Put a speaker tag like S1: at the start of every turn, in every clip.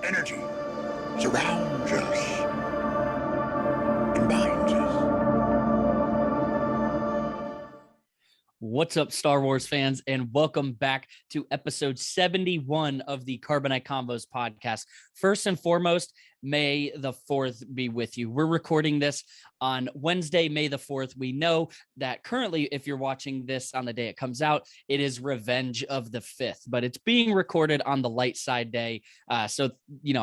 S1: energy surrounds us and binds us.
S2: What's up, Star Wars fans, and welcome back to episode 71 of the Carbonite Convos podcast. First and foremost, May the 4th be with you. We're recording this on Wednesday, May the 4th. We know that currently, if you're watching this on the day it comes out, it is Revenge of the 5th, but it's being recorded on the light side day. So,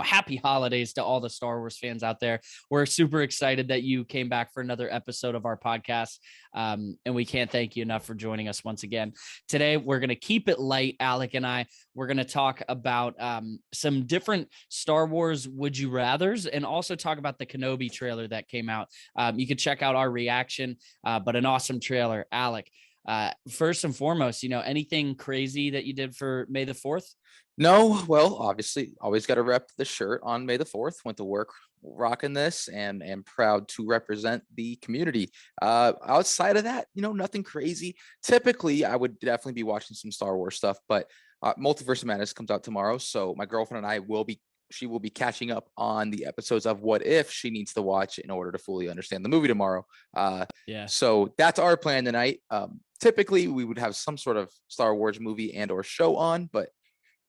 S2: happy holidays to all the Star Wars fans out there. We're super excited that you came back for another episode of our podcast. And we can't thank you enough for joining us once again. Today, we're going to keep it light. Alec and I, we're going to talk about some different Star Wars would you rathers and also talk about the Kenobi trailer that came out. You can check out our reaction, but an awesome trailer. Alec, first and foremost, anything crazy that you did for May the 4th?
S3: No, well, obviously, always got to rep the shirt on May the 4th. Went to work rocking this and am proud to represent the community. Outside of that, nothing crazy. Typically, I would definitely be watching some Star Wars stuff, but Multiverse of Madness comes out tomorrow, so my girlfriend and I will be catching up on the episodes of What If she needs to watch in order to fully understand the movie tomorrow. So that's our plan tonight. Typically, we would have some sort of Star Wars movie and or show on, but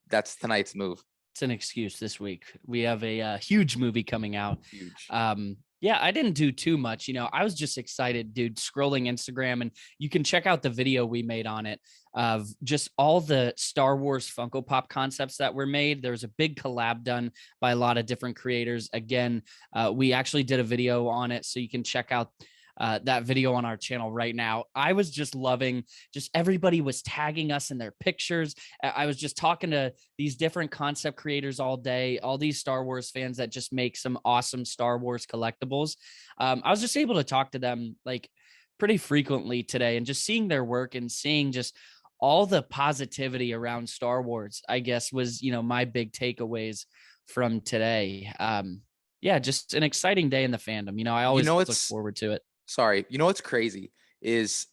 S3: that's tonight's move.
S2: It's an excuse this week. We have a huge movie coming out.
S3: Huge.
S2: I didn't do too much. I was just excited, dude, scrolling Instagram, and you can check out the video we made on it of just all the Star Wars Funko Pop concepts that were made. There was a big collab done by a lot of different creators. Again, we actually did a video on it, so you can check out that video on our channel right now. I was just loving, everybody was tagging us in their pictures. I was just talking to these different concept creators all day, all these Star Wars fans that just make some awesome Star Wars collectibles. I was just able to talk to them like pretty frequently today, and just seeing their work and seeing just all the positivity around Star Wars, I guess, was, my big takeaways from today. Just an exciting day in the fandom. I always look forward to it.
S3: Sorry, what's crazy is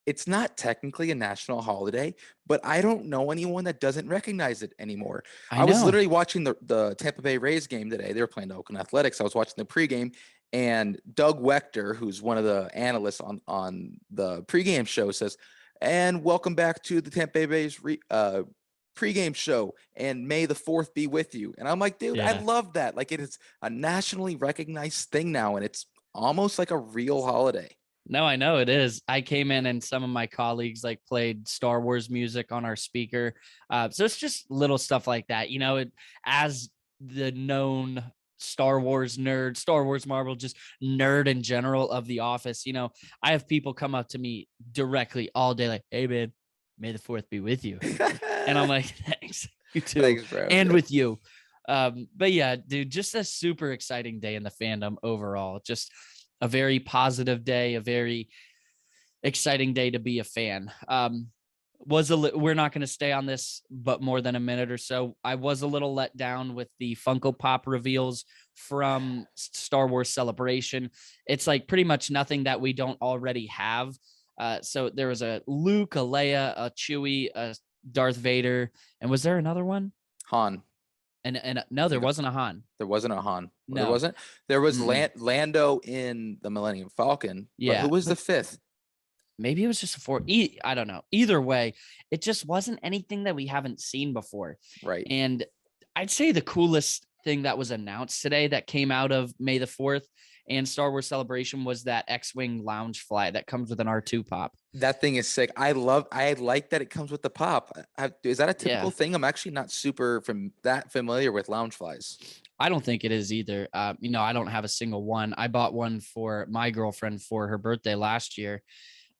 S3: it's not technically a national holiday, but I don't know anyone that doesn't recognize it anymore. I was literally watching the Tampa Bay Rays game today. They were playing the Oakland Athletics. I was watching the pregame, and Doug Wechter, who's one of the analysts on the pregame show, says, "And welcome back to the Tampa Bay Rays pregame show, and May the 4th be with you." And I'm like, dude, I love that. Like, it is a nationally recognized thing now, and it's almost like a real holiday.
S2: No, I know it is. I came in and some of my colleagues played Star Wars music on our speaker. So it's just little stuff like that. As the known Star Wars nerd, Star Wars Marvel, just nerd in general of the office, I have people come up to me directly all day like, "Hey, man, May the 4th be with you." And I'm like, "Thanks. You too."
S3: Thanks, bro.
S2: And with you. But yeah, dude, just a super exciting day in the fandom overall. Just a very positive day, a very exciting day to be a fan. We're not going to stay on this, but more than a minute or so. I was a little let down with the Funko Pop reveals from Star Wars Celebration. It's like pretty much nothing that we don't already have. So there was a Luke, a Leia, a Chewie, a Darth Vader, and was there another one?
S3: Han.
S2: And no, there wasn't a Han.
S3: There wasn't a Han.
S2: No.
S3: There wasn't. There was Lando in the Millennium Falcon.
S2: Yeah.
S3: But who was the fifth?
S2: Maybe it was just a four. I don't know. Either way, it just wasn't anything that we haven't seen before.
S3: Right.
S2: And I'd say the coolest thing that was announced today that came out of May the 4th and Star Wars Celebration was that X-Wing lounge fly that comes with an R2 pop.
S3: That thing is sick. I like that it comes with the pop. Is that a typical thing? I'm actually not super familiar with lounge flies.
S2: I don't think it is either. I don't have a single one. I bought one for my girlfriend for her birthday last year,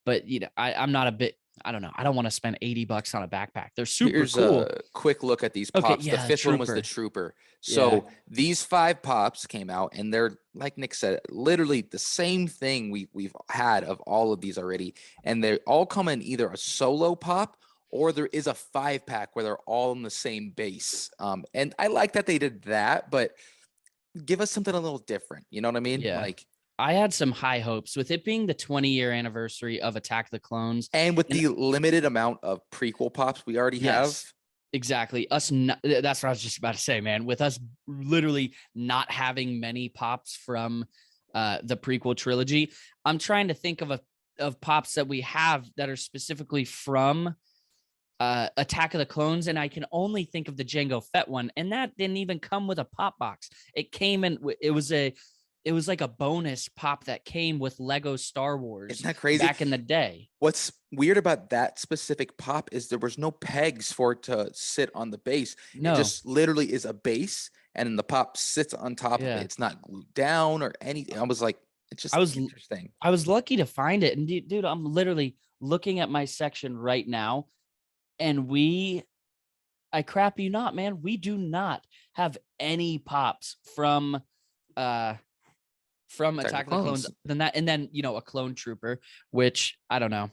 S2: but I'm not a bit. I don't know. I don't want to spend $80 on a backpack. They're super
S3: Here's
S2: cool.
S3: A quick look at these pops.
S2: Okay,
S3: the fifth one was the Trooper. So these 5 pops came out, and they're, like Nick said, literally the same thing we've had of all of these already. And they all come in either a solo pop or there is a 5-pack where they're all in the same base. And I like that they did that, but give us something a little different. You know what I mean?
S2: Yeah.
S3: Like,
S2: I had some high hopes with it being the 20-year anniversary of Attack of the Clones.
S3: And with the limited amount of prequel pops we already have.
S2: Exactly. That's what I was just about to say, man. With us literally not having many pops from the prequel trilogy, I'm trying to think of pops that we have that are specifically from Attack of the Clones, and I can only think of the Jango Fett one, and that didn't even come with a pop box. It came in. It was like a bonus pop that came with Lego Star Wars.
S3: Isn't that crazy?
S2: Back in the day.
S3: What's weird about that specific pop is there was no pegs for it to sit on the base.
S2: No.
S3: It just literally is a base, and then the pop sits on top of it. It's not glued down or anything. I was like, it's just interesting.
S2: I was lucky to find it, and dude, I'm literally looking at my section right now, and I crap you not, man, we do not have any pops from Attack of the Clones than that, and then a clone trooper, which I don't know,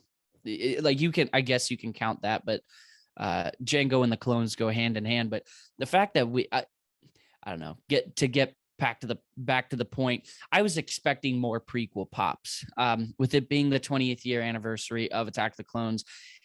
S2: like I guess you can count that, but Jango and the clones go hand in hand. But the fact that I don't know, get back to the point, I was expecting more prequel pops, with it being the 20th year anniversary of Attack of the Clones,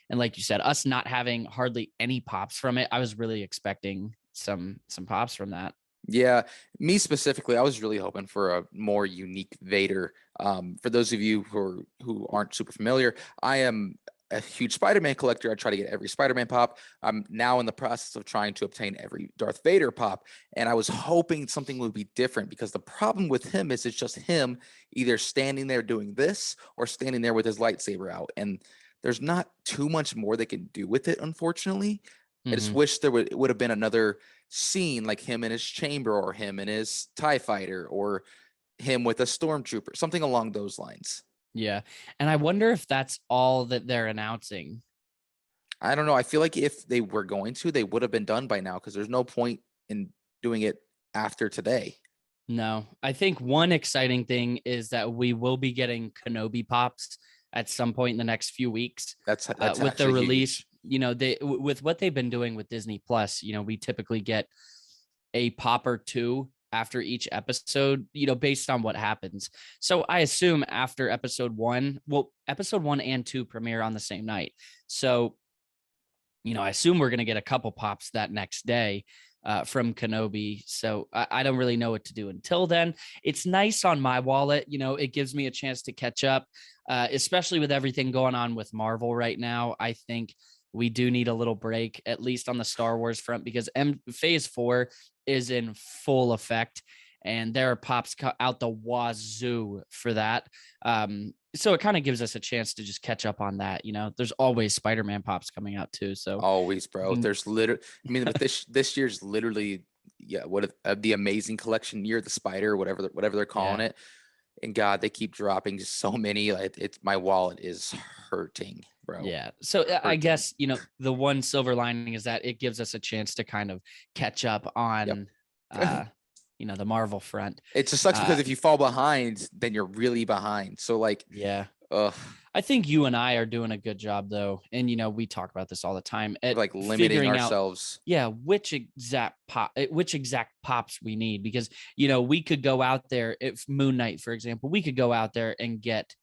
S2: and like you said, us not having hardly any pops from it, I was really expecting some pops from that.
S3: Yeah, me specifically, I was really hoping for a more unique Vader. For those of you who aren't super familiar, I am a huge Spider-Man collector. I try to get every Spider-Man pop. I'm now in the process of trying to obtain every Darth Vader pop, and I was hoping something would be different, because the problem with him is it's just him either standing there doing this or standing there with his lightsaber out, and there's not too much more they can do with it, unfortunately. I just wish there would have been another scene, like him in his chamber, or him in his TIE fighter, or him with a stormtrooper, something along those lines.
S2: Yeah. And I wonder if that's all that they're announcing.
S3: I don't know. I feel like if they were going to, they would have been done by now, because there's no point in doing it after today.
S2: No, I think one exciting thing is that we will be getting Kenobi pops at some point in the next few weeks.
S3: That's
S2: with the release.
S3: Huge.
S2: With what they've been doing with Disney Plus, we typically get a pop or two after each episode, based on what happens. So I assume after episode 1 and 2 premiere on the same night. So, I assume we're going to get a couple pops that next day from Kenobi. So I don't really know what to do until then. It's nice on my wallet. It gives me a chance to catch up, especially with everything going on with Marvel right now. I think we do need a little break, at least on the Star Wars front, because Phase 4 is in full effect, and there are pops out the wazoo for that. So it kind of gives us a chance to just catch up on that. There's always Spider-Man pops coming out too. So
S3: always, bro. There's literally, but this year's literally, what the amazing collection year, the Spider, whatever they're calling it. And God, they keep dropping just so many. It's my wallet is hurting, bro.
S2: Yeah. So I guess, the one silver lining is that it gives us a chance to kind of catch up on, the Marvel front.
S3: It just sucks because if you fall behind, then you're really behind. So
S2: yeah. I think you and I are doing a good job though. And, we talk about this all the time at
S3: limiting ourselves.
S2: Which exact pops we need, because, we could go out there, if Moon Knight, for example, we could go out there and get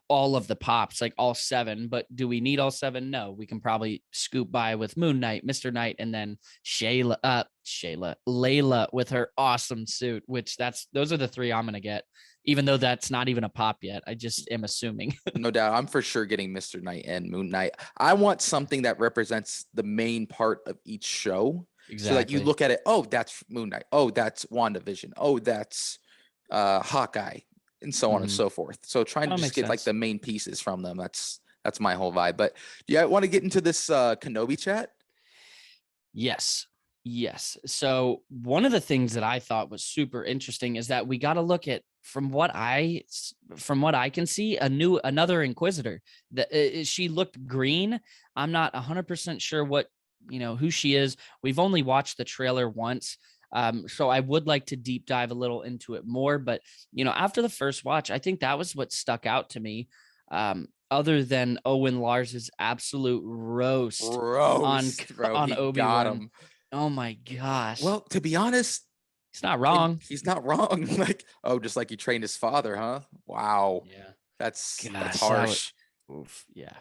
S2: all of the pops, like all 7, but do we need all 7? No, we can probably scoop by with Moon Knight, Mr. Knight, and then Layla with her awesome suit, which those are the 3 I'm going to get, even though that's not even a pop yet. I just am assuming.
S3: No doubt. I'm for sure getting Mr. Knight and Moon Knight. I want something that represents the main part of each show. Exactly. So you look at it, oh, that's Moon Knight. Oh, that's WandaVision. Oh, that's Hawkeye. And so on and so forth. So trying to just get the main pieces from them. That's my whole vibe. But do you want to get into this Kenobi chat?
S2: Yes. So one of the things that I thought was super interesting is that we got to look at, from what I can see, another Inquisitor. That she looked green. I'm not 100% sure what, who she is. We've only watched the trailer once. So I would like to deep dive a little into it more, but after the first watch, I think that was what stuck out to me. Other than Owen Lars's absolute roast on Obi-Wan. Oh my gosh.
S3: Well, to be honest,
S2: he's not wrong.
S3: He's not wrong. Just like he trained his father, huh? Wow.
S2: Yeah.
S3: That's harsh.
S2: Oof. Yeah.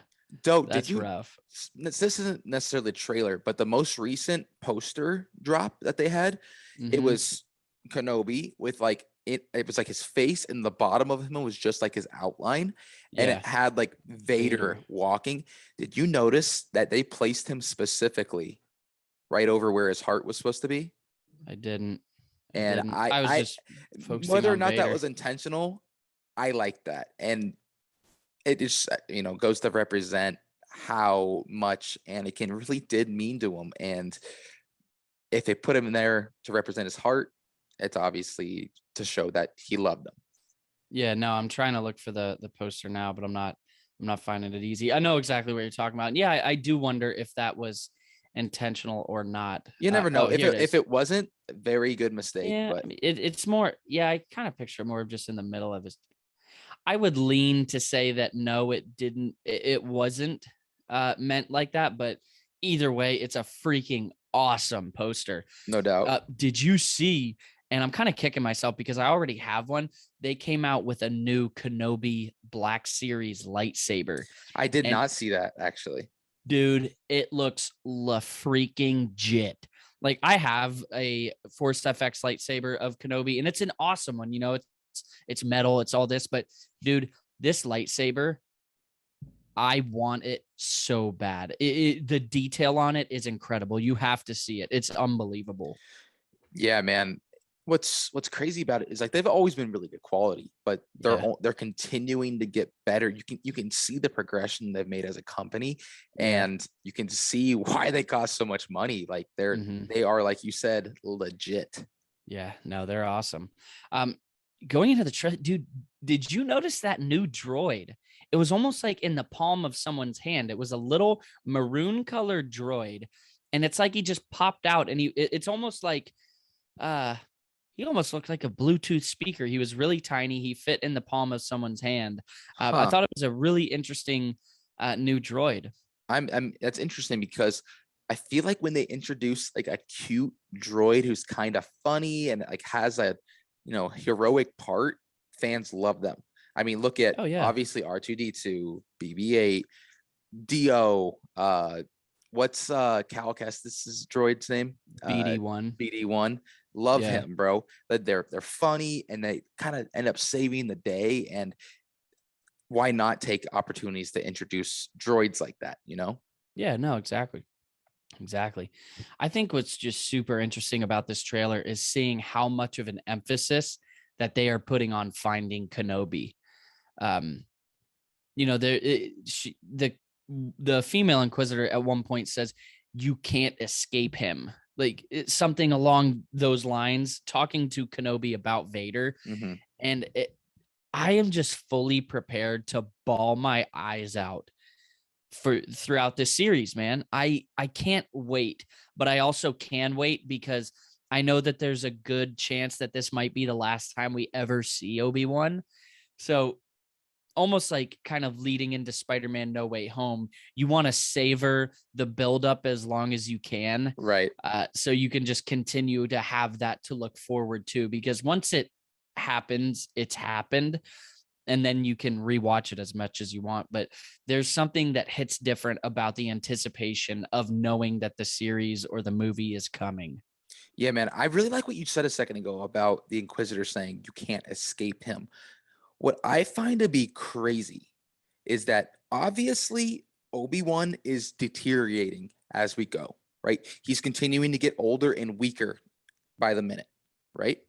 S3: Dope.
S2: That's rough.
S3: This isn't necessarily a trailer, but the most recent poster drop that they had, it
S2: Mhm.
S3: was Kenobi with like it was like his face, and the bottom of him was just like his outline, and
S2: Yeah.
S3: it had like Vader walking. Did you notice that they placed him specifically right over where his heart was supposed to be?
S2: I didn't.
S3: And
S2: I was just focusing
S3: whether or
S2: on
S3: not that
S2: Vader.
S3: was intentional, I like that. And it just, goes to represent how much Anakin really did mean to him. And if they put him in there to represent his heart, it's obviously to show that he loved them.
S2: Yeah, no, I'm trying to look for the poster now, but I'm not finding it easy. I know exactly what you're talking about. And yeah, I do wonder if that was intentional or not.
S3: You never know.
S2: Here it is.
S3: If it wasn't, very good mistake.
S2: Yeah,
S3: But
S2: I mean, it's more. Yeah, I kind of picture more of just in the middle of his. I would lean to say that no, it didn't. It wasn't meant like that. But either way, it's a freaking awesome poster.
S3: no doubt.
S2: Did you see? And I'm kind of kicking myself because I already have one. They came out with a new Kenobi Black Series lightsaber.
S3: I did
S2: And
S3: not see that, actually.
S2: dude, it looks la freaking jit. Like I have a Force FX lightsaber of Kenobi, and it's an awesome one. It's metal, it's all this, but dude, this lightsaber, I want it so bad. The detail on it is incredible. You have to see it. It's unbelievable.
S3: Yeah, man. What's crazy about it is like they've always been really good quality, but they're continuing to get better. You can see the progression they've made as a company, and you can see why they cost so much money. Like they are, like you said, legit.
S2: Yeah, no, they're awesome. Going into the dude, did you notice that new droid? It was almost like in the palm of someone's hand. It was a little maroon colored droid, and it's like he just popped out, and it's almost like he almost looked like a Bluetooth speaker. He was really tiny. He fit in the palm of someone's hand. I thought it was a really interesting new droid.
S3: That's interesting because I feel like when they introduce like a cute droid who's kind of funny and like has a heroic part, fans love them. I mean, look at obviously R2D2, BB-8, Dio. What's Cal Kestis's droid's name?
S2: BD1.
S3: BD1. Love him, bro. But they're funny and they kind of end up saving the day. And why not take opportunities to introduce droids like that?
S2: Yeah, no, exactly. I think what's just super interesting about this trailer is seeing how much of an emphasis that they are putting on finding Kenobi. The female Inquisitor at one point says you can't escape him. Like it's something along those lines, talking to Kenobi about Vader.
S3: Mm-hmm.
S2: And I am just fully prepared to bawl my eyes out throughout this series, man. I can't wait, but I also can wait because I know that there's a good chance that this might be the last time we ever see Obi-Wan. So almost like kind of leading into Spider-Man No Way Home, you want to savor the buildup as long as you can.
S3: Right.
S2: So you can just continue to have that to look forward to, because once it happens, it's happened. And then you can rewatch it as much as you want. But there's something that hits different about the anticipation of knowing that the series or the movie is coming.
S3: Yeah, man. I really like what you said a second ago about the Inquisitor saying you can't escape him. What I find to be crazy is that obviously Obi-Wan is deteriorating as we go, right? He's continuing to get older and weaker by the minute, right?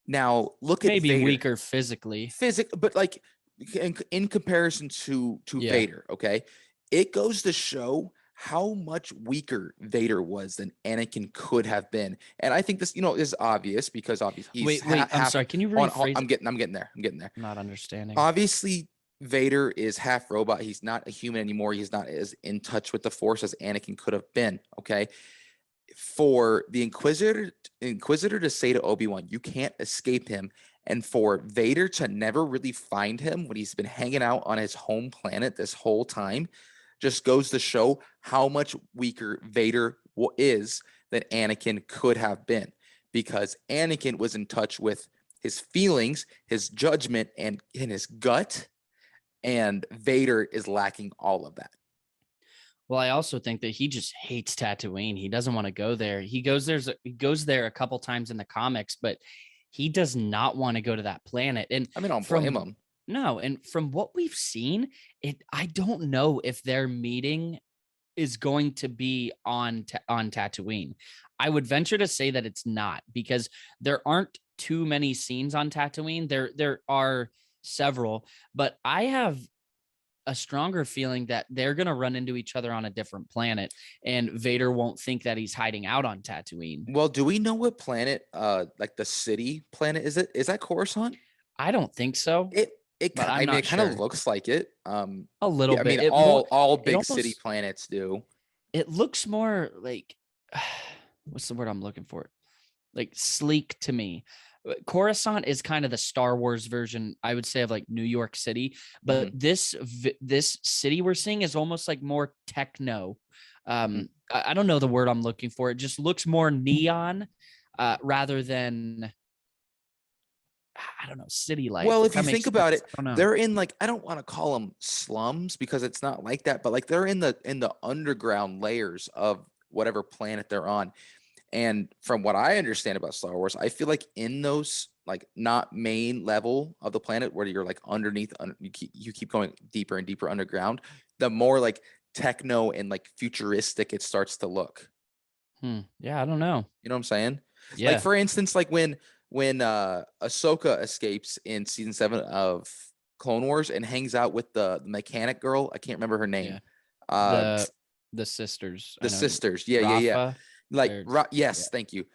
S3: Now look at
S2: maybe
S3: Vader.
S2: Weaker physically,
S3: but like in comparison to Vader, okay, it goes to show how much weaker Vader was than Anakin could have been. And I think this, is obvious because obviously
S2: wait, I'm sorry, can you rephrase?
S3: I'm getting there.
S2: I'm not understanding.
S3: Obviously, Vader is half robot. He's not a human anymore. He's not as in touch with the Force as Anakin could have been. Okay. For the Inquisitor to say to Obi-Wan, you can't escape him, and for Vader to never really find him when he's been hanging out on his home planet this whole time, just goes to show how much weaker Vader is than Anakin could have been, because Anakin was in touch with his feelings, his judgment, and in his gut. And Vader is lacking all of that.
S2: Well, I also think that he just hates Tatooine. He doesn't want to go there. He goes there a couple times in the comics, but he does not want to go to that planet. And
S3: I mean, I don't blame him.
S2: No, and from what we've seen, I don't know if their meeting is going to be on Tatooine. I would venture to say that it's not, because there aren't too many scenes on Tatooine. There are several, but I have a stronger feeling that they're going to run into each other on a different planet, and Vader won't think that he's hiding out on Tatooine.
S3: Well, do we know what planet, like the city planet, is it? Is that Coruscant?
S2: I don't think so.
S3: It kind of looks like it.
S2: A little bit.
S3: I mean, all big city planets do.
S2: It looks more like, what's the word I'm looking for? Like sleek to me. Coruscant is kind of the Star Wars version, I would say, of like New York City, but this city we're seeing is almost like more techno. I don't know the word I'm looking for. It just looks more neon, rather than, I don't know, city life.
S3: Well, if you think about it, they're in, like, I don't want to call them slums because it's not like that, but like they're in the underground layers of whatever planet they're on. And from what I understand about Star Wars, I feel like in those, like, not main level of the planet where you're like underneath, you keep going deeper and deeper underground, the more like techno and like futuristic it starts to look.
S2: Yeah, I don't know.
S3: You know what I'm saying?
S2: Yeah.
S3: Like, for instance, like when Ahsoka escapes in season 7 of Clone Wars and hangs out with the mechanic girl. I can't remember her name.
S2: Yeah. The sisters.
S3: The sisters. Yeah,
S2: Rafa,
S3: yeah. Like, yes,
S2: yeah.
S3: thank you.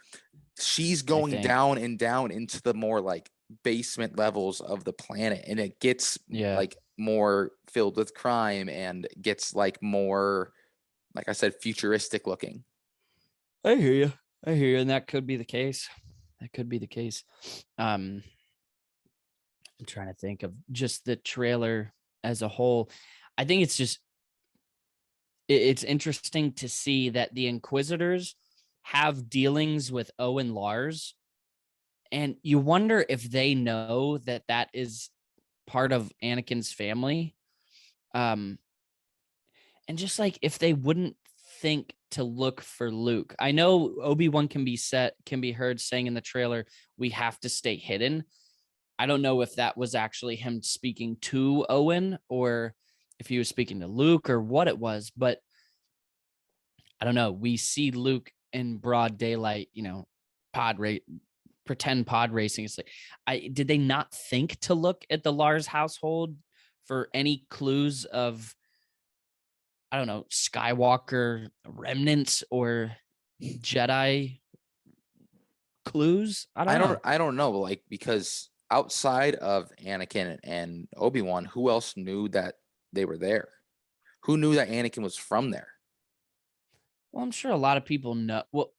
S3: She's going down and down into the more like basement levels of the planet, and it gets like more filled with crime and gets like more, like I said, futuristic looking.
S2: I hear you. And that could be the case. I'm trying to think of just the trailer as a whole. I think it's just, it's interesting to see that the Inquisitors have dealings with Owen Lars, and you wonder if they know that that is part of Anakin's family. And just like if they wouldn't think to look for Luke. I know Obi-Wan can be heard saying in the trailer, we have to stay hidden. I don't know if that was actually him speaking to Owen or if he was speaking to Luke or what it was, but I don't know. We see Luke in broad daylight, pretend pod racing. It's like, did they not think to look at the Lars household for any clues of, I don't know, Skywalker remnants or Jedi clues? I don't know. Like,
S3: because outside of Anakin and Obi-Wan, who else knew that they were there? Who knew that Anakin was from there?
S2: Well, I'm sure a lot of people know. Well,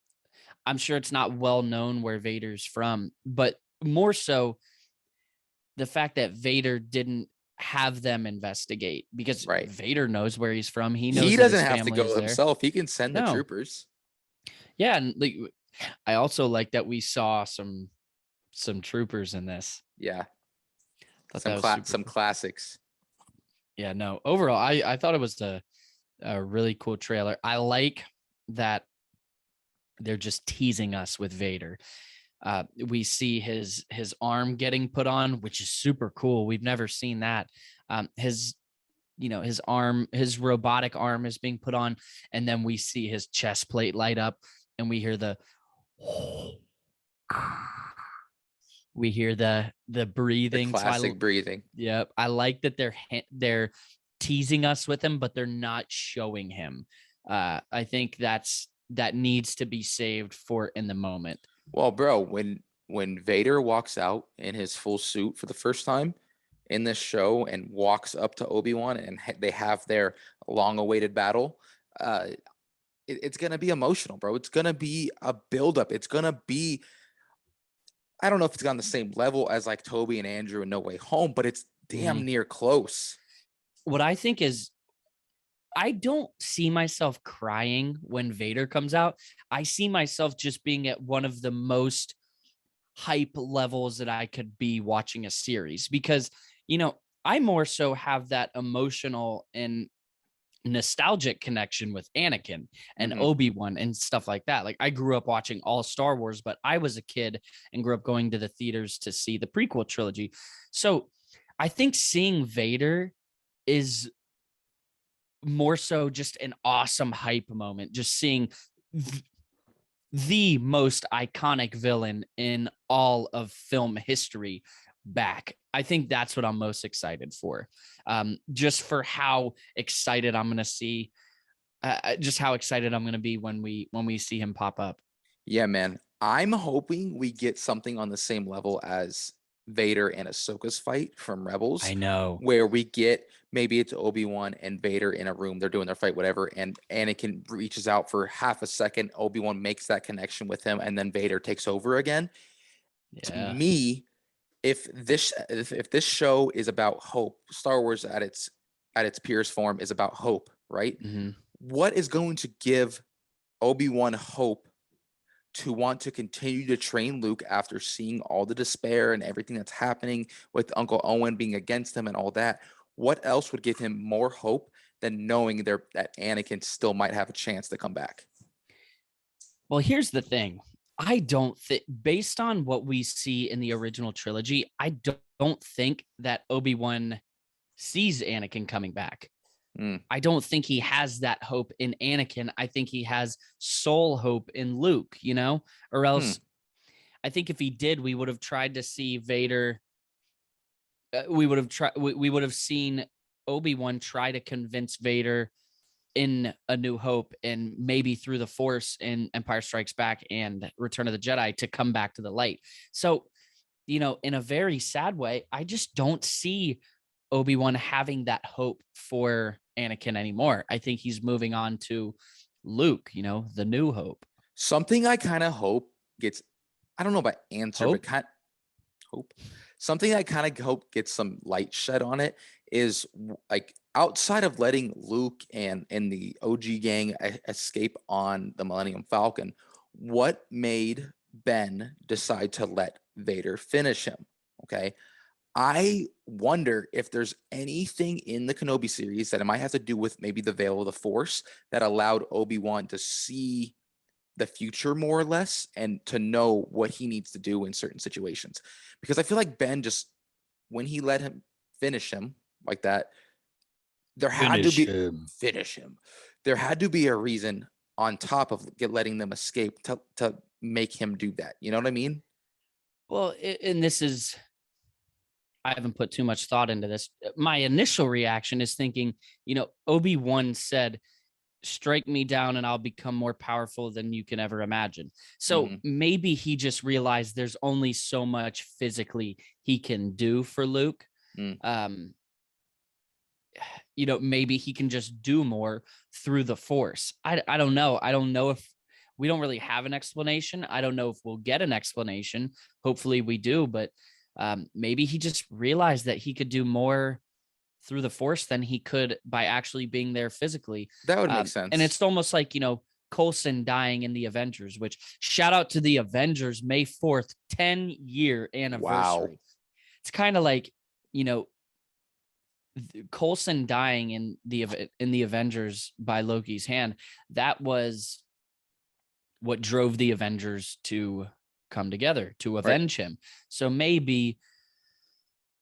S2: I'm sure it's not well known where Vader's from, but more so the fact that Vader didn't have them investigate, because Vader knows where he's from. He knows
S3: he doesn't have to go himself. He can send the troopers.
S2: Yeah, and like, I also like that we saw some troopers in this.
S3: Yeah, some classics.
S2: Yeah, no. Overall, I thought it was a really cool trailer. I like that they're just teasing us with Vader. We see his arm getting put on, which is super cool. We've never seen that. His robotic arm is being put on, and then we see his chest plate light up, and we hear the breathing,
S3: the classic breathing.
S2: Yep, I like that they're teasing us with him, but they're not showing him. I think that needs to be saved for in the moment.
S3: Well, bro, when Vader walks out in his full suit for the first time in this show and walks up to Obi-Wan and they have their long-awaited battle, it's gonna be emotional, bro. It's gonna be a buildup. It's gonna be, I don't know if it's on the same level as like Toby and Andrew in No Way Home, but it's damn near close.
S2: What I think is, I don't see myself crying when Vader comes out. I see myself just being at one of the most hype levels that I could be watching a series, because, I more so have that emotional and nostalgic connection with Anakin and
S3: Mhm.
S2: Obi-Wan and stuff like that. Like I grew up watching all Star Wars, but I was a kid and grew up going to the theaters to see the prequel trilogy. So I think seeing Vader is more so just an awesome hype moment, just seeing the most iconic villain in all of film history back. I think that's what I'm most excited for. Just for how excited I'm going to see, just how excited I'm going to be when we see him pop up.
S3: Yeah, man. I'm hoping we get something on the same level as Vader and Ahsoka's fight from Rebels,
S2: I know.
S3: where we get maybe it's Obi-Wan and Vader in a room, they're doing their fight, whatever, and Anakin reaches out for half a second, Obi-Wan makes that connection with him, and then Vader takes over again. To
S2: Yeah.
S3: me, if this show is about hope, Star Wars at its purest form is about hope, right?
S2: Mm-hmm.
S3: What is going to give Obi-Wan hope to want to continue to train Luke after seeing all the despair and everything that's happening with Uncle Owen being against him and all that? What else would give him more hope than knowing that Anakin still might have a chance to come back?
S2: Well, here's the thing. I don't think, based on what we see in the original trilogy, I don't think that Obi-Wan sees Anakin coming back.
S3: Mm.
S2: I don't think he has that hope in Anakin. I think he has soul hope in Luke, or else I think if he did, we would have tried to see Vader. We would have seen Obi-Wan try to convince Vader in A New Hope and maybe through the Force in Empire Strikes Back and Return of the Jedi to come back to the light. So, in a very sad way, I just don't see Obi-Wan having that hope for Anakin anymore. I think he's moving on to Luke, the New Hope.
S3: Something I kind of hope gets, I don't know about answer,
S2: Hope?
S3: but hope. Something I kind of hope gets some light shed on it is like outside of letting Luke and the OG gang escape on the Millennium Falcon, what made Ben decide to let Vader finish him? Okay. I wonder if there's anything in the Kenobi series that it might have to do with maybe the veil of the Force that allowed Obi-Wan to see the future more or less and to know what he needs to do in certain situations. Because I feel like Ben just, when he let him finish him like that, there had to be finish him. There had to be a reason on top of letting them escape to make him do that. You know what I mean?
S2: Well, and this is, I haven't put too much thought into this. My initial reaction is thinking, Obi-Wan said, strike me down and I'll become more powerful than you can ever imagine. So maybe he just realized there's only so much physically he can do for Luke. Maybe he can just do more through the Force. I don't know. I don't know if we don't really have an explanation. I don't know if we'll get an explanation. Hopefully we do, but maybe he just realized that he could do more through the Force than he could by actually being there physically.
S3: That would make sense.
S2: And it's almost like, Coulson dying in the Avengers, which shout out to the Avengers May 4th, 10-year anniversary.
S3: Wow.
S2: It's kind of like, Coulson dying in the Avengers by Loki's hand. That was what drove the Avengers to come together to avenge him. So maybe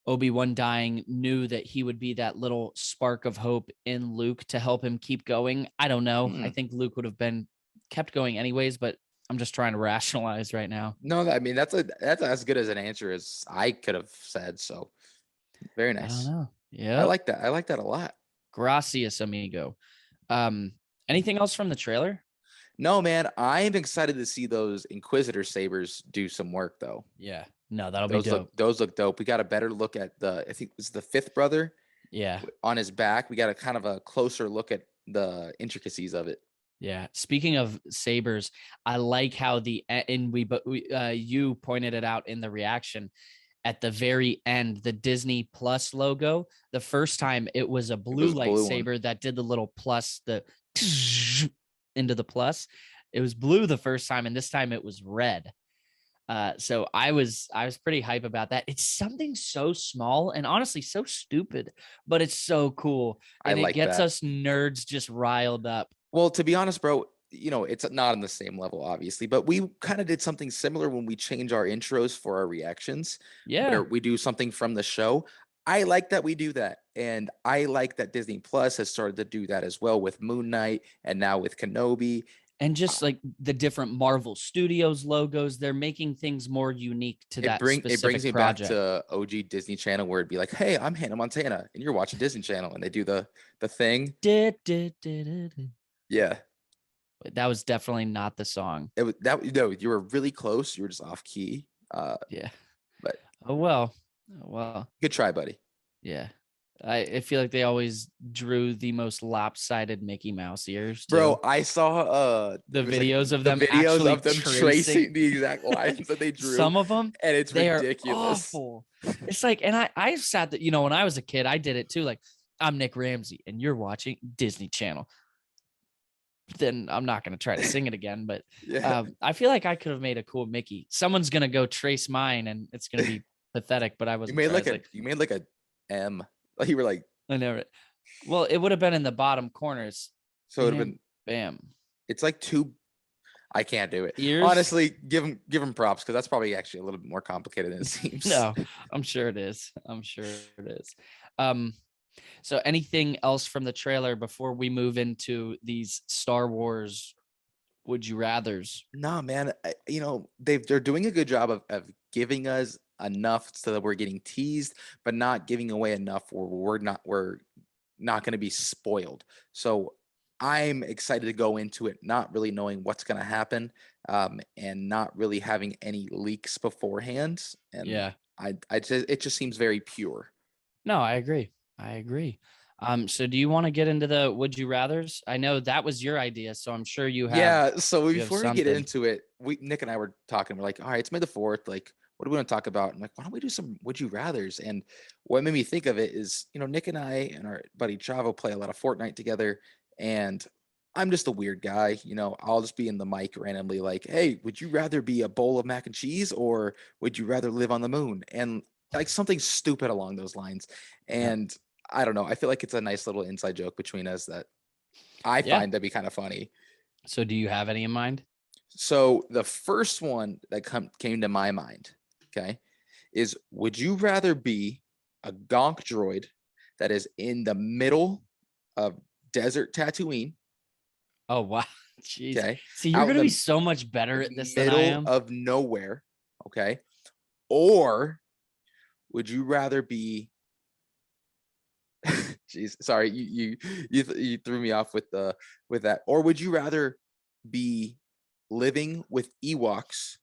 S2: Obi-Wan dying knew that he would be that little spark of hope in Luke to help him keep going. I don't know. I think Luke would have been kept going anyways, but I'm just trying to rationalize right now.
S3: No, I mean, that's as good as an answer as I could have said. So very nice.
S2: I don't know. Yeah.
S3: I like that. I like that a lot.
S2: Gracias, amigo. Anything else from the trailer?
S3: No, man, I'm excited to see those Inquisitor sabers do some work, though.
S2: Yeah, no, that'll be dope.
S3: Those look dope. We got a better look at I think it was the fifth brother.
S2: Yeah,
S3: on his back. We got a kind of a closer look at the intricacies of it.
S2: Yeah. Speaking of sabers, I like how you pointed it out in the reaction. At the very end, the Disney Plus logo, the first time it was a blue lightsaber that did the little plus, the into the plus. It was blue the first time, and this time it was red. So I was pretty hype about that. It's something so small and honestly so stupid, but it's so cool.
S3: I
S2: And it
S3: like
S2: gets
S3: that.
S2: us nerds just riled up.
S3: Well, to be honest, bro, it's not on the same level, obviously, but we kind of did something similar when we change our intros for our reactions,
S2: Yeah.
S3: where we do something from the show. I like that we do that. And I like that Disney Plus has started to do that as well with Moon Knight and now with Kenobi.
S2: And just like the different Marvel Studios logos, they're making things more unique to that
S3: It brings
S2: specific
S3: me
S2: project.
S3: back to OG Disney Channel where it'd be like, hey, I'm Hannah Montana and you're watching Disney Channel, and they do the thing. Yeah.
S2: That was definitely not the song.
S3: It was that no, you were really close. You were just off key.
S2: Yeah.
S3: But
S2: Oh well. Oh well.
S3: good try, buddy.
S2: Yeah. I feel like they always drew the most lopsided Mickey Mouse ears, too.
S3: Bro, I saw
S2: the
S3: it was like
S2: videos of
S3: the
S2: them
S3: videos
S2: actually
S3: of them tracing the exact lines that they drew.
S2: Some of them,
S3: and it's
S2: they
S3: ridiculous.
S2: are awful. It's like, and I sat that, when I was a kid, I did it too. Like, I'm Nick Ramsey and you're watching Disney Channel. Then I'm not going to try to sing it again, but
S3: Yeah.
S2: I feel like I could have made a cool Mickey. Someone's going to go trace mine and it's going to be pathetic, but I wasn't.
S3: You made like a M. Like you were like,
S2: I never. Well, it would have been in the bottom corners.
S3: so it would have been,
S2: bam.
S3: it's like two. I can't do it.
S2: Ears?
S3: Honestly, give him props, because that's probably actually a little bit more complicated than it seems.
S2: No, I'm sure it is. I'm sure it is. So anything else from the trailer before we move into these Star Wars would you rathers?
S3: No, man. They're doing a good job of giving us enough so that we're getting teased, but not giving away enough where we're not going to be spoiled. So I'm excited to go into it not really knowing what's going to happen, and not really having any leaks beforehand. And
S2: Yeah.
S3: it just seems very pure.
S2: No, I agree. So do you want to get into the would you rathers? I know that was your idea, so I'm sure you have.
S3: Yeah. So
S2: you have
S3: before we get
S2: something.
S3: into it, Nick and I were talking. We're like, all right, it's May the 4th. Like, what do we want to talk about? I'm like, why don't we do some would you rathers? And what made me think of it is, Nick and I and our buddy Chavo play a lot of Fortnite together. And I'm just a weird guy. I'll just be in the mic randomly like, hey, would you rather be a bowl of mac and cheese or would you rather live on the moon? And like something stupid along those lines. And I don't know. I feel like it's a nice little inside joke between us that I find to be kind of funny.
S2: So do you have any in mind?
S3: So the first one that came to my mind, okay, is would you rather be a gonk droid that is in the middle of desert Tatooine?
S2: Oh, wow. Jeez.
S3: Okay.
S2: See, you're going to be so much better at this than I am.
S3: Middle of nowhere. Okay. Or would you rather be Jeez, sorry, you threw me off with that. Or would you rather be living with Ewoks,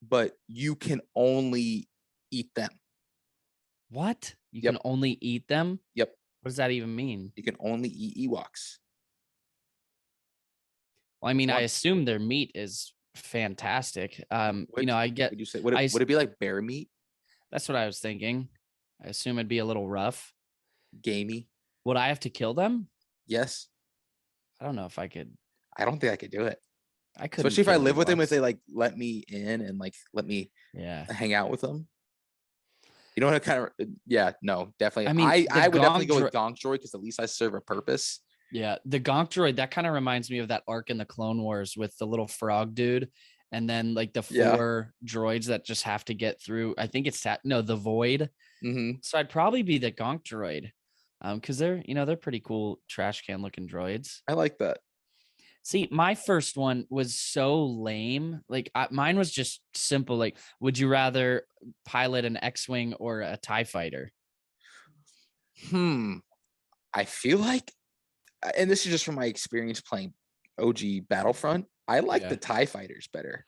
S3: but you can only eat them?
S2: What? You can only eat them?
S3: Yep.
S2: What does that even mean?
S3: You can only eat Ewoks.
S2: Well, I mean, I assume their meat is fantastic. I get.
S3: Would you say would it be like bear meat?
S2: That's what I was thinking. I assume it'd be a little rough.
S3: Gamey.
S2: Would I have to kill them?
S3: Yes.
S2: I don't know if I could.
S3: I don't think I could do it.
S2: I could,
S3: especially if I live with them, if they like let me in and like let me hang out with them. You know what? No, definitely.
S2: I mean,
S3: I would definitely go with gonk droid because at least I serve a purpose.
S2: Yeah, the gonk droid, that kind of reminds me of that arc in the Clone Wars with the little frog dude, and then like the 4 droids that just have to get through. I think it's the void.
S3: Mm-hmm.
S2: So I'd probably be the gonk droid, because they're pretty cool trash can looking droids.
S3: I like that.
S2: See, my first one was so lame. Like mine was just simple. Like, would you rather pilot an X-wing or a TIE fighter?
S3: I feel like, and this is just from my experience playing OG Battlefront, I like the TIE fighters better.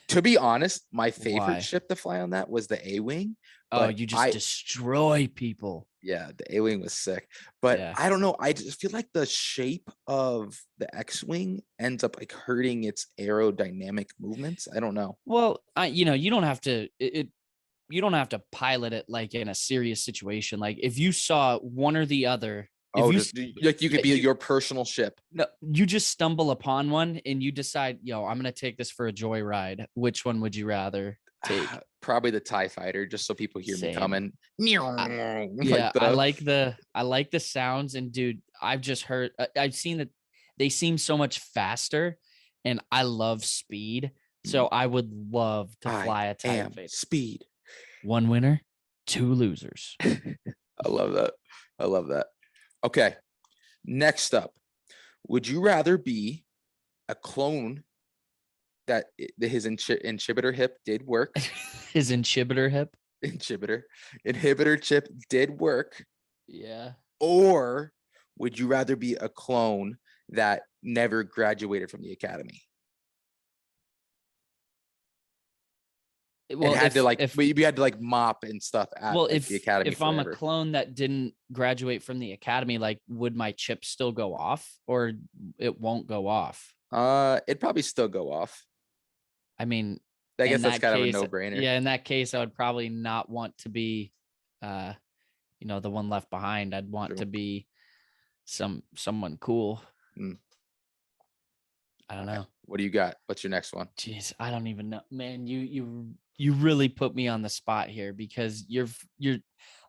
S3: To be honest, my favorite ship to fly on that was the A-wing.
S2: Oh, you just destroy people.
S3: Yeah, the A-wing was sick. But I don't know. I just feel like the shape of the X-wing ends up like hurting its aerodynamic movements. I don't know.
S2: Well, you don't have to you don't have to pilot it like in a serious situation. Like if you saw one or the other.
S3: You could be your personal ship.
S2: No, you just stumble upon one and you decide, I'm going to take this for a joyride. Which one would you rather? take?
S3: Probably the TIE fighter, just so people hear me
S2: Same.
S3: coming.
S2: Yeah, I like the sounds, and dude, I've just heard, I've seen that they seem so much faster, and I love speed, so I would love to fly a TIE fighter.
S3: Speed.
S2: One winner, two losers.
S3: I love that. I love that. Okay, next up, would you rather be a clone that his inhibitor hip did work?
S2: His inhibitor hip.
S3: Inhibitor chip did work.
S2: Yeah.
S3: Or would you rather be a clone that never graduated from the academy?
S2: Well,
S3: and had you had to like mop and stuff at the academy.
S2: If I'm a clone that didn't graduate from the academy, like, would my chip still go off, or it won't go off?
S3: It'd probably still go off.
S2: I mean,
S3: I guess that's kind of a no-brainer.
S2: Yeah, in that case, I would probably not want to be, the one left behind. I'd want to be someone cool. I don't know.
S3: What do you got? What's your next one?
S2: Jeez, I don't even know, man. You really put me on the spot here, because you're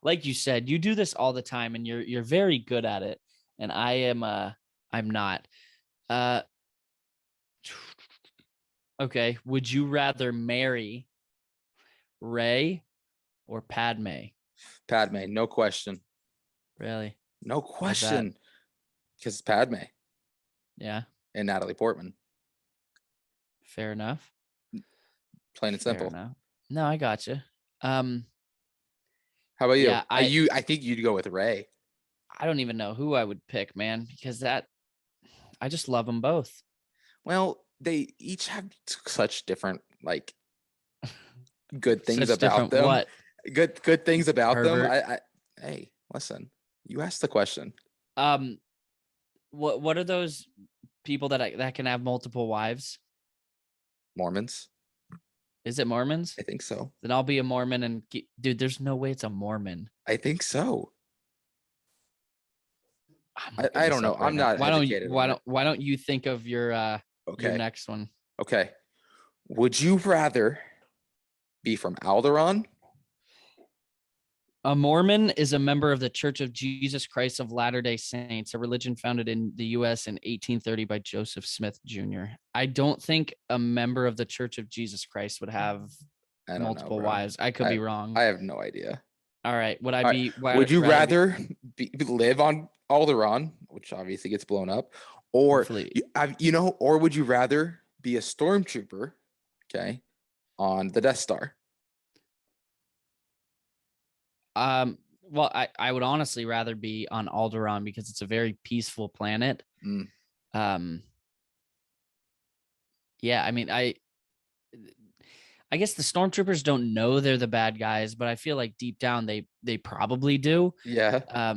S2: like you said, you do this all the time, and you're very good at it, and I'm not. Okay, would you rather marry Rey or Padme?
S3: Padme, no question.
S2: Really?
S3: No question. Because it's Padme.
S2: Yeah.
S3: And Natalie Portman.
S2: Fair enough.
S3: Plain and simple.
S2: No, I got you. How
S3: about you? Yeah, I think you'd go with Rey.
S2: I don't even know who I would pick, man, because I just love them both.
S3: Well, they each have such different, like, good things about them.
S2: What?
S3: Good things about
S2: Pervert.
S3: them. Hey, listen. You asked the question.
S2: What are those people that can have multiple wives?
S3: Mormons.
S2: Is it Mormons?
S3: I think so.
S2: Then I'll be a Mormon, and dude, there's no way it's a Mormon.
S3: I think so. I don't know. I'm not educated.
S2: Why don't you think of your your next one?
S3: Okay. Would you rather be from Alderaan?
S2: A Mormon is a member of the Church of Jesus Christ of Latter-day Saints, a religion founded in the U.S. in 1830 by Joseph Smith Jr. I don't think a member of the Church of Jesus Christ would have multiple wives. I could be wrong.
S3: I have no idea.
S2: All right.
S3: Would you rather live on Alderaan, which obviously gets blown up, or or would you rather be a stormtrooper, on the Death Star?
S2: Well, I would honestly rather be on Alderaan, because it's a very peaceful planet. Yeah, I mean, I guess the stormtroopers don't know they're the bad guys, but I feel like deep down they probably do.
S3: Yeah.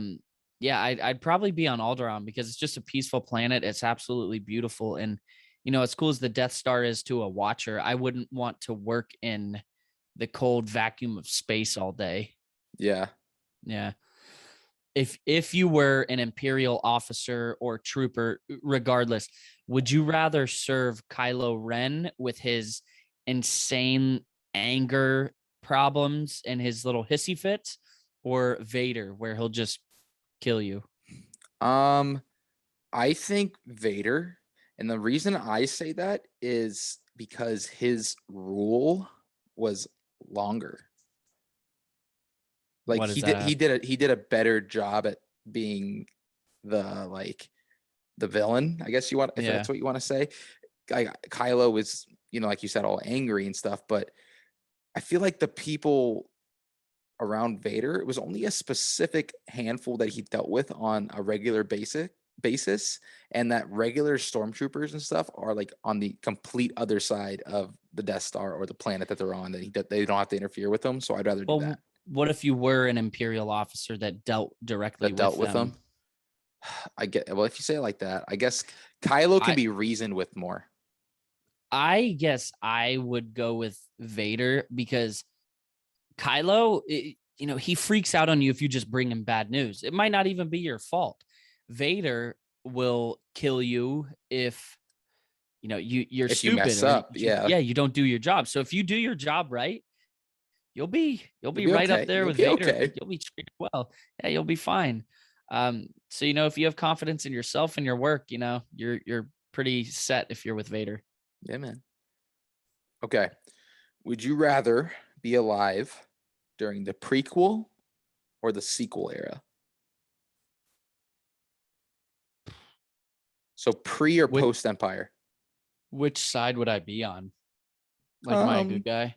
S2: Yeah, I'd probably be on Alderaan, because it's just a peaceful planet. It's absolutely beautiful, and as cool as the Death Star is to a watcher, I wouldn't want to work in the cold vacuum of space all day.
S3: Yeah.
S2: If you were an Imperial officer or trooper, regardless, would you rather serve Kylo Ren with his insane anger problems and his little hissy fits, or Vader, where he'll just kill you?
S3: I think Vader, and the reason I say that is because his rule was longer. Like, he did a better job at being the villain, I guess if that's what you want to say. Kylo was, like you said, all angry and stuff, but I feel like the people around Vader, it was only a specific handful that he dealt with on a regular basis, and that regular stormtroopers and stuff are like on the complete other side of the Death Star or the planet that they're on, that they don't have to interfere with them. So I'd rather do that.
S2: What if you were an Imperial officer that dealt directly with them?
S3: Well, if you say it like that, I guess Kylo can be reasoned with more.
S2: I guess I would go with Vader, because Kylo, he freaks out on you if you just bring him bad news. It might not even be your fault. Vader will kill you if you're
S3: If you
S2: stupid
S3: mess
S2: or
S3: up, yeah.
S2: you don't do your job. So if you do your job right, you'll be
S3: be
S2: right up
S3: okay.
S2: there
S3: You'll
S2: with
S3: be
S2: Vader.
S3: okay.
S2: You'll be treated well. Yeah, you'll be fine. So if you have confidence in yourself and your work, you're pretty set if you're with Vader.
S3: Yeah, man. Okay. Would you rather be alive during the prequel or the sequel era? So pre or
S2: Which,
S3: post Empire?
S2: which side would I be on? Like, am I a good guy?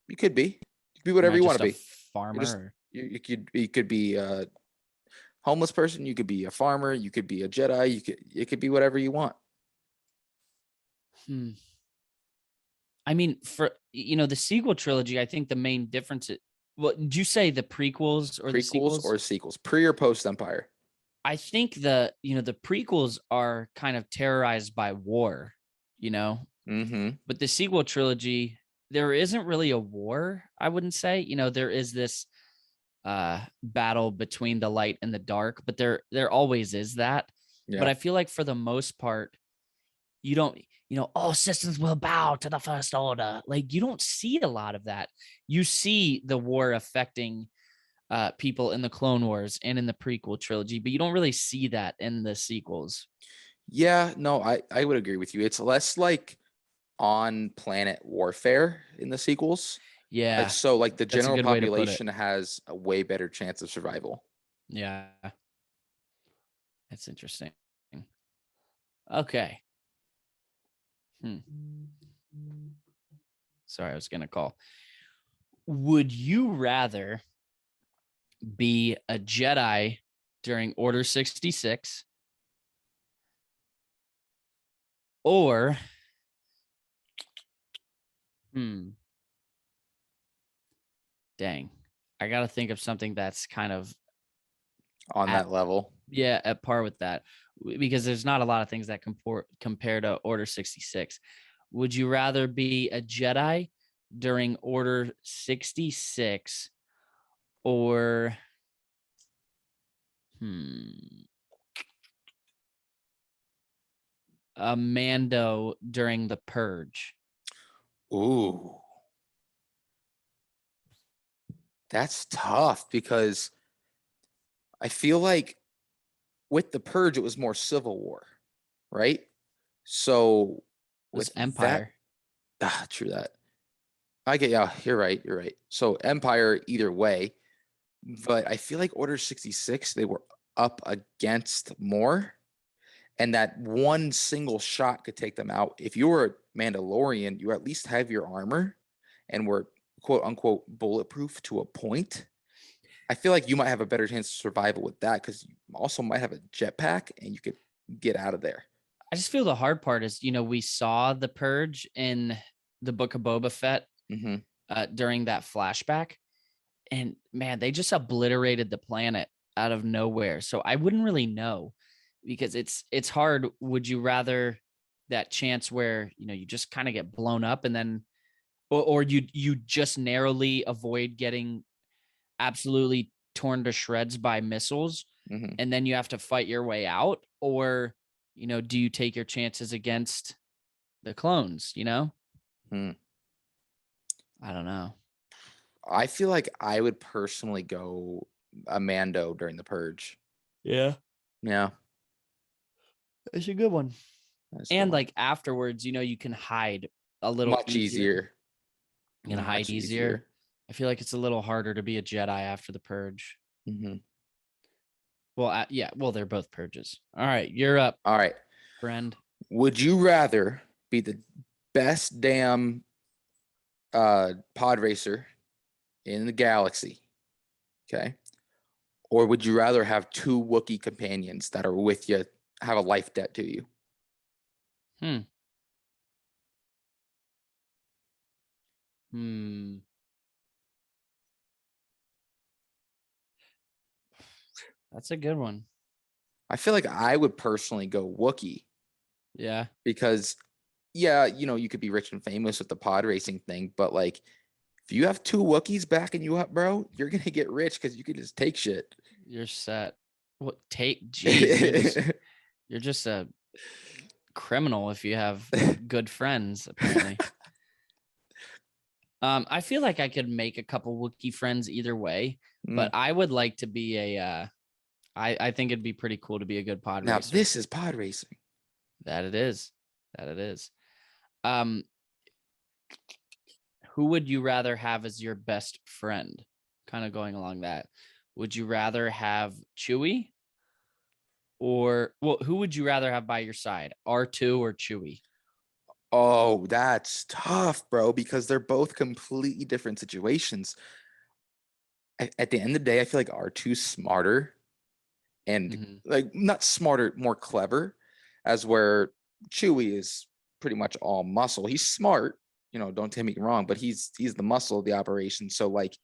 S3: You could be. You could be
S2: Am
S3: whatever
S2: I
S3: you want
S2: just
S3: to
S2: a
S3: be.
S2: farmer?
S3: You could be a homeless person. You could be a farmer. You could be a Jedi. It could be whatever you want.
S2: I mean, for the sequel trilogy, I think the main difference is, well, did you say the prequels or the
S3: Prequels
S2: sequels?
S3: or sequels, pre or post Empire?
S2: I think the prequels are kind of terrorized by war,
S3: Mm-hmm.
S2: but the sequel trilogy, there isn't really a war, I wouldn't say. There is this battle between the light and the dark, but there always is that.
S3: Yeah.
S2: But I feel like for the most part, you don't, all systems will bow to the First Order. Like, you don't see a lot of that. You see the war affecting people in the Clone Wars and in the prequel trilogy, but you don't really see that in the sequels.
S3: Yeah, no, I would agree with you. It's less like on planet warfare in the sequels.
S2: Yeah.
S3: So like the
S2: That's a
S3: general
S2: good way to put it.
S3: population has a way better chance of survival.
S2: Yeah. That's interesting. Okay. Sorry, I was going to call. Would you rather be a Jedi during Order 66 or dang, I got to think of something that's kind of
S3: on that level?
S2: Yeah, at par with that, because there's not a lot of things that compare to Order 66. Would you rather be a Jedi during Order 66 or a Mando during the Purge?
S3: Ooh. That's tough because I feel like with the Purge, it was more Civil War, right? So with
S2: Empire.
S3: true that. Yeah, you're right. So Empire either way, but I feel like Order 66, they were up against more, and that one single shot could take them out. If you were a Mandalorian, you at least have your armor and were quote unquote bulletproof to a point. I feel like you might have a better chance of survival with that because you also might have a jetpack and you could get out of there.
S2: I just feel the hard part is, we saw the Purge in the Book of Boba Fett during that flashback. And man, they just obliterated the planet out of nowhere. So I wouldn't really know because it's hard. Would you rather that chance where, you just kind of get blown up and then, or you just narrowly avoid getting absolutely torn to shreds by missiles and then you have to fight your way out? Or, do you take your chances against the clones, I don't know.
S3: I feel like I would personally go a Mando during the Purge.
S2: Yeah.
S3: Yeah.
S2: It's a good one. And like afterwards, you can hide a little
S3: much easier.
S2: You can hide easier. I feel like it's a little harder to be a Jedi after the Purge. Well, yeah. Well, they're both purges. All right. You're up.
S3: All right.
S2: Friend.
S3: Would you rather be the best damn pod racer in the galaxy? Okay. Or would you rather have two Wookiee companions that are with you, have a life debt to you?
S2: That's a good one.
S3: I feel like I would personally go Wookiee.
S2: Yeah.
S3: Because, yeah, you could be rich and famous with the pod racing thing, but like, if you have two Wookiees backing you up, bro, you're going to get rich because you can just take shit.
S2: You're set. What take? Geez, you're just a criminal if you have good friends, apparently. I feel like I could make a couple Wookiee friends either way, but I would like to be I think it'd be pretty cool to be a good pod
S3: Now
S2: racer.
S3: this is pod racing.
S2: That it is. Who would you rather have as your best friend? Kind of going along that. Would you rather have Chewie? Or who would you rather have by your side? R2 or Chewie?
S3: Oh, that's tough, bro, because they're both completely different situations. At the end of the day, I feel like R2's smarter and like not smarter, more clever, as where Chewie is pretty much all muscle. He's smart, don't take me wrong, but he's the muscle of the operation. So like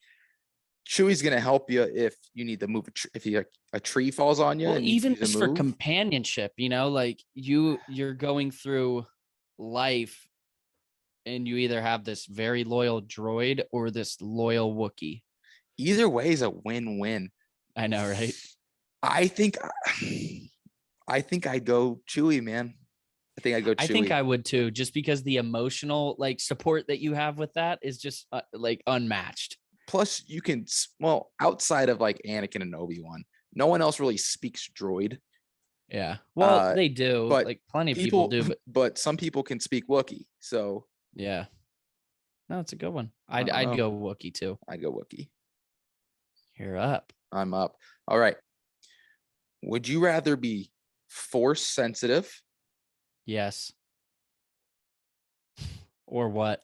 S3: Chewie's gonna help you if you need to move if a tree falls on you.
S2: Well,
S3: and
S2: even
S3: you
S2: just for companionship, like you're going through life and you either have this very loyal droid or this loyal Wookiee.
S3: Either way is a win-win.
S2: I know, right?
S3: I think I'd go Chewie, man. I think I'd go Chewie.
S2: I think I would too, just because the emotional like support that you have with that is just like unmatched.
S3: Plus, you can, outside of like Anakin and Obi-Wan, no one else really speaks droid.
S2: Yeah. Well, they do,
S3: but
S2: like plenty of people do,
S3: but some people can speak Wookiee. So
S2: yeah. No, it's a good one. I'd go Wookiee too.
S3: I'd go Wookiee.
S2: You're up.
S3: I'm up. All right. Would you rather be force sensitive?
S2: Yes. Or what?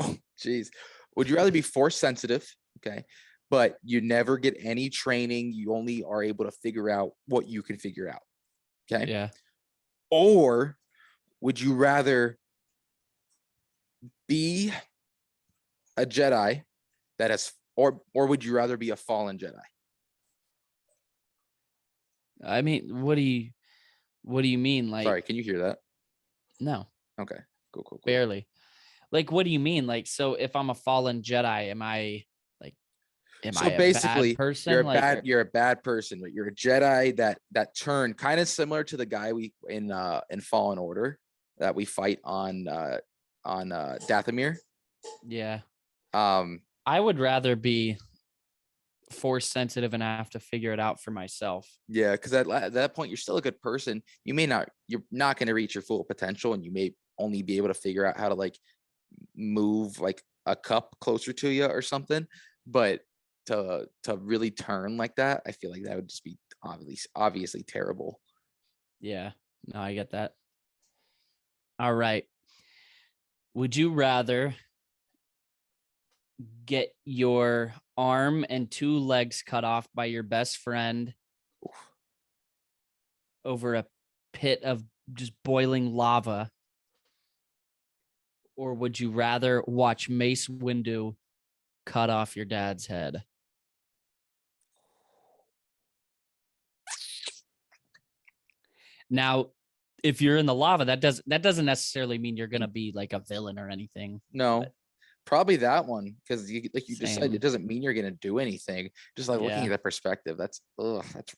S3: Oh, geez. Would you rather be force sensitive? Okay. But you never get any training. You only are able to figure out what you can figure out. Okay.
S2: Yeah.
S3: Or would you rather be a Jedi that has, or would you rather be a fallen Jedi?
S2: I mean, what do you mean? Like,
S3: sorry, can you hear that?
S2: No.
S3: Okay. Cool.
S2: Barely. Like, what do you mean? Like, so if I'm a fallen Jedi, am I
S3: basically
S2: a bad person?
S3: You're a bad person, but you're a Jedi that turned kind of similar to the guy we in Fallen Order that we fight on Dathomir.
S2: Yeah.
S3: I
S2: would rather be force sensitive and I have to figure it out for myself.
S3: Yeah, because at that point you're still a good person. You're not going to reach your full potential, and you may only be able to figure out how to like move like a cup closer to you or something. But to really turn like that, I feel like that would just be obviously terrible.
S2: Yeah, no, I get that. All right. Would you rather get your arm and 2 legs cut off by your best friend over a pit of just boiling lava? Or would you rather watch Mace Windu cut off your dad's head? Now, if you're in the lava, that doesn't necessarily mean you're going to be like a villain or anything.
S3: No. Probably that one, because like you just said,
S2: Same.
S3: it doesn't mean you're gonna do anything. Just like looking at that perspective, that's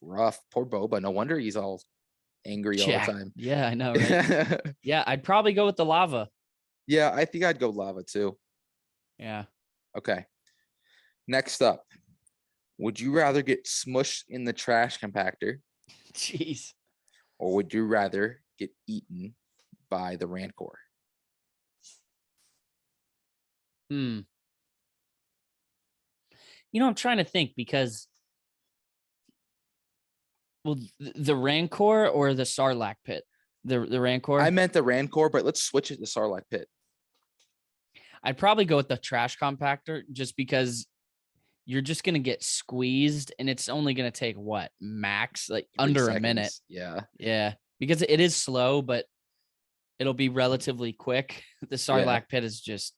S3: rough. Poor Boba. No wonder he's all angry all the time.
S2: Yeah, I know, right? Yeah, I'd probably go with the lava.
S3: Yeah, I think I'd go lava too.
S2: Yeah.
S3: Okay. Next up, would you rather get smushed in the trash compactor?
S2: Jeez.
S3: Or would you rather get eaten by the Rancor?
S2: I'm trying to think, because the Rancor or the Sarlacc pit? The Rancor?
S3: I meant the Rancor, but let's switch it to Sarlacc pit.
S2: I'd probably go with the trash compactor, just because you're just going to get squeezed, and it's only going to take max like
S3: 3
S2: under
S3: seconds.
S2: a minute.
S3: Yeah,
S2: because it is slow, but it'll be relatively quick. The Sarlacc pit is just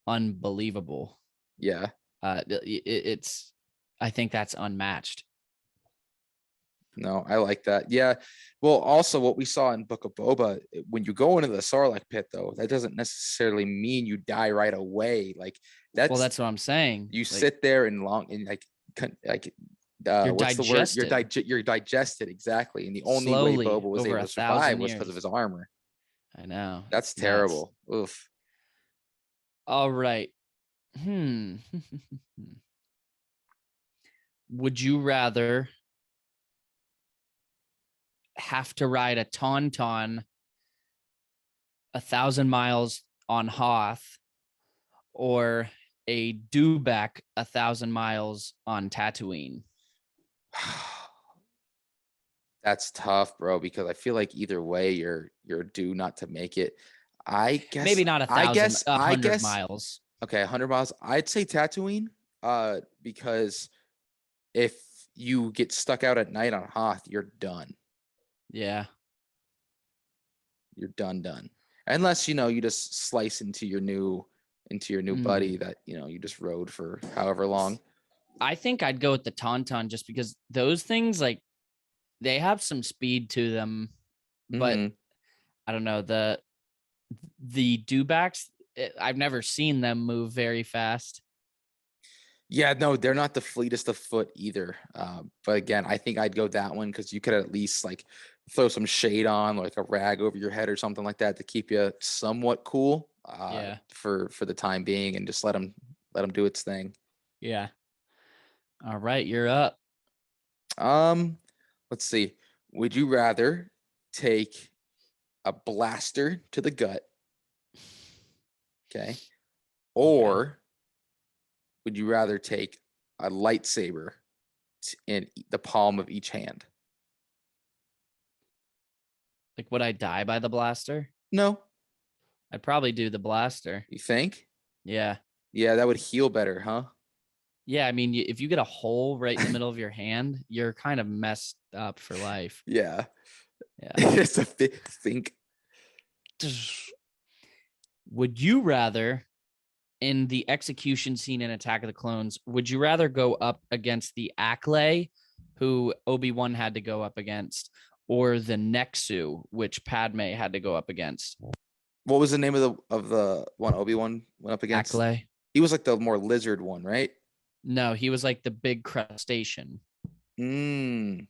S2: unbelievable.
S3: Yeah.
S2: It's I think that's unmatched.
S3: No, I like that. Yeah. Well, also what we saw in Book of Boba, when you go into the Sarlacc pit, though, that doesn't necessarily mean you die right away. Like that's
S2: what I'm saying.
S3: You sit there and what's the word?
S2: digested.
S3: You're digested, exactly. And the only way
S2: Slowly
S3: Boba was
S2: over
S3: able to
S2: 1,000
S3: survive was because of
S2: years.
S3: his armor.
S2: I know.
S3: That's
S2: It's nuts.
S3: terrible. Oof.
S2: All right. Would you rather have to ride a tauntaun 1,000 miles on Hoth or a dewback 1,000 miles on Tatooine?
S3: That's tough, bro, because I feel like either way you're due not to make it. I guess
S2: Maybe not
S3: I
S2: 1,000,
S3: guess I
S2: 100
S3: guess
S2: miles.
S3: okay, 100 miles. I'd say Tatooine, because if you get stuck out at night on Hoth, you're done.
S2: Yeah.
S3: You're done. Unless you just slice into your new buddy that you just rode for however long.
S2: I think I'd go with the tauntaun just because those things, like, they have some speed to them, but I don't know, the dewbacks, I've never seen them move very fast.
S3: Yeah, no, they're not the fleetest of foot either. But again, I think I'd go that one because you could at least like throw some shade on, like a rag over your head or something like that to keep you somewhat cool.
S2: Yeah.
S3: For the time being, and just let them do its thing.
S2: Yeah. All right, you're up.
S3: Let's see. Would you rather take a blaster to the gut? Okay. Or would you rather take a lightsaber in the palm of each hand?
S2: Like, would I die by the blaster?
S3: No.
S2: I'd probably do the blaster.
S3: You think?
S2: Yeah.
S3: Yeah, that would heal better, huh?
S2: Yeah, I mean, if you get a hole right in the middle of your hand, you're kind of messed up for life.
S3: Yeah.
S2: Yeah.
S3: It's a think.
S2: Would you rather, in the execution scene in Attack of the Clones, would you rather go up against the Acklay, who Obi-Wan had to go up against, or the Nexu, which Padme had to go up against?
S3: What was the name of the one Obi-Wan went up against?
S2: Acklay.
S3: He was like the more lizard one, right?
S2: No, he was like the big crustacean.
S3: And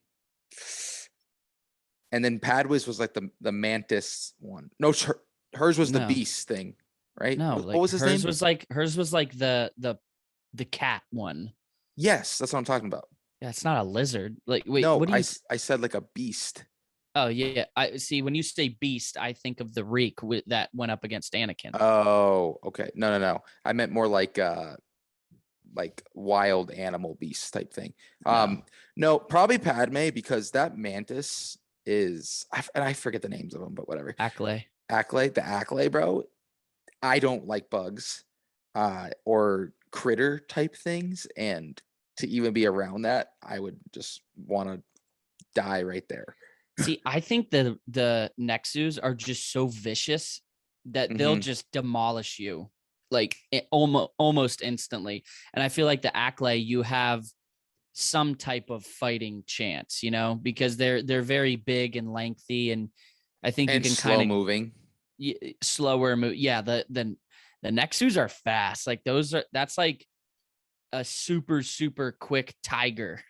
S3: then Padwa's was like the mantis one. No, hers was the beast thing, right?
S2: No,
S3: what was his
S2: hers
S3: name?
S2: Hers was like the cat one.
S3: Yes, that's what I'm talking about.
S2: Yeah, it's not a lizard. Like, wait,
S3: no,
S2: what do you?
S3: I said like a beast.
S2: Oh yeah, I see. When you say beast, I think of the Reek that went up against Anakin.
S3: Oh, okay. No. I meant more like wild animal beast type thing. No, probably Padme, because that mantis is, and I forget the names of them, but whatever.
S2: Acklay,
S3: the Acklay, bro. I don't like bugs, or critter type things, and to even be around that, I would just want to die right there.
S2: See, I think the Nexus are just so vicious that they'll just demolish you, like, almost instantly. And I feel like the Acklay, you have some type of fighting chance, because they're very big and lengthy, and I think you can
S3: slow moving,
S2: slower move. Yeah, the Nexus are fast. Like, that's like a super quick tiger,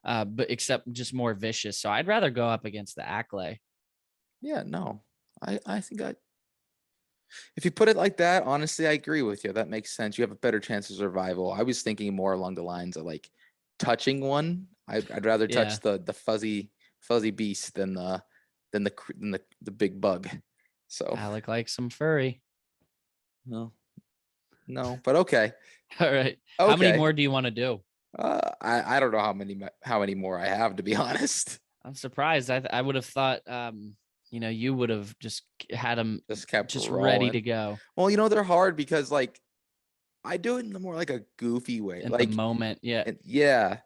S2: but except just more vicious. So I'd rather go up against the Acklay.
S3: Yeah, no, I think if you put it like that, honestly, I agree with you. That makes sense. You have a better chance of survival. I was thinking more along the lines of like touching one. I'd rather touch the fuzzy beast than the big bug. So
S2: Alec likes some furry.
S3: No, but okay.
S2: All right. Okay. How many more do you want to do?
S3: I don't know how many more I have, to be honest.
S2: I'm surprised. I would have thought, you would have just had them just ready to go.
S3: Well, they're hard because like I do it in the more like a goofy way,
S2: in
S3: like
S2: the moment. Yeah.
S3: Yeah.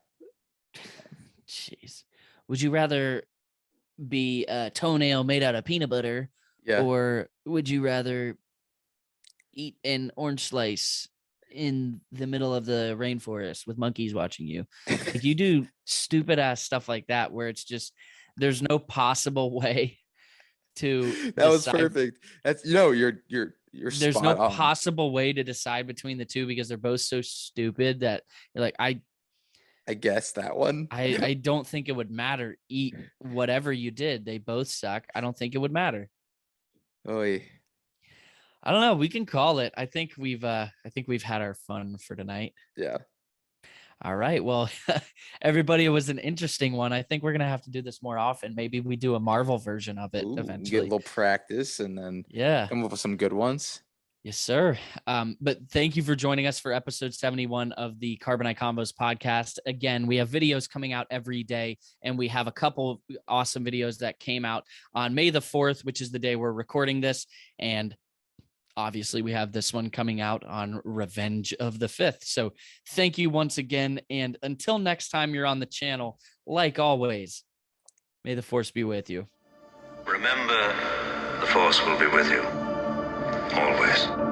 S2: Jeez. Would you rather be a toenail made out of peanut butter, or would you rather eat an orange slice in the middle of the rainforest with monkeys watching you? Like, you do stupid ass stuff like that where it's just there's no possible way to
S3: that was perfect. That's you're
S2: there's no possible way to decide between the two because they're both so stupid that you're like, I
S3: I guess that one.
S2: I don't think it would matter. Eat whatever you did. They both suck. I don't think it would matter.
S3: Oy.
S2: I don't know. We can call it. I think we've had our fun for tonight.
S3: Yeah.
S2: All right. Well, everybody, it was an interesting one. I think we're gonna have to do this more often. Maybe we do a Marvel version of it
S3: Ooh, get a
S2: eventually.
S3: little practice and then
S2: Yeah.
S3: come up with some good ones.
S2: Yes, sir. But thank you for joining us for episode 71 of the Carbonite Convos podcast. Again, we have videos coming out every day, and we have a couple of awesome videos that came out on May the 4th, which is the day we're recording this. And obviously, we have this one coming out on Revenge of the 5th. So thank you once again. And until next time you're on the channel, like always, may the Force be with you.
S4: Remember, the Force will be with you. Always.